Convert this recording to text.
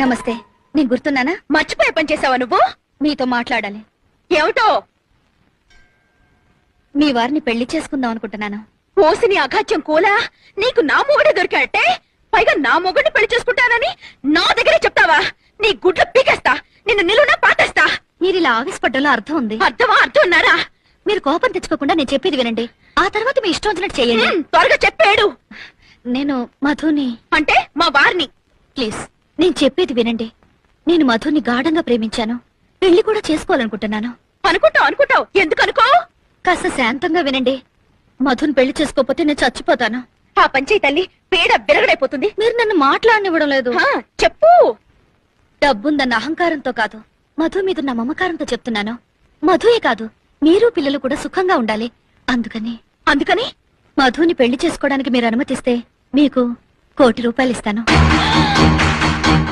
నమస్తే. నేను గుర్తున్నానా? మర్చిపోయే పని చేసావా నువ్వు? మీతో మాట్లాడాలి. ఏమిటో? మీ వారిని పెళ్లి చేసుకుందాం అనుకుంటున్నాను. ఓసిని అఘాత్యం కూలా, నీకు నా మొగుడే దొరికాటే, పైగా నా మొగుడిని పెళ్లి చేసుకుంటానని నా దగ్గరే చెప్తావా? నీ గుడ్లు పీకేస్తా, నిన్ను నిలువునా పాటేస్తా. మీరు ఇలా ఆవేశపడ్డంలో అర్థం ఉంది. అర్థమా? అర్థం ఉన్నారా? మీరు కోపం తెచ్చుకోకుండా నేను చెప్పేది వినండి. ఆ తర్వాత మీ ఇష్టం వచ్చినట్టు చేయండి. త్వరగా చెప్పాడు. నేను మధుని అంటే మా వారిని. ప్లీజ్ నేను చెప్పేది వినండి. నేను మధుని గాఢంగా ప్రేమించాను. పెళ్లి కూడా చేసుకోవాలనుకుంటున్నాను. అనుకుంటావు. ఎందుకు అనుకో? కాస్త శాంతంగా వినండి. మధుని పెళ్లి చేసుకోకపోతే నేను చచ్చిపోతాను. ఆ పంచాయి తల్లి పేడ విరగడైపోతుంది. మీరు నన్ను మాట్లాడనివ్వడం లేదు. చెప్పు. డబ్బుందన్న అహంకారంతో కాదు, మధు మీద నా మమకారంతో చెప్తున్నాను. మధుయే కాదు, మీరు పిల్లలు కూడా సుఖంగా ఉండాలి. అందుకని మధుని పెళ్లి చేసుకోవడానికి మీరు అనుమతిస్తే మీకు ₹1,00,00,000 ఇస్తాను.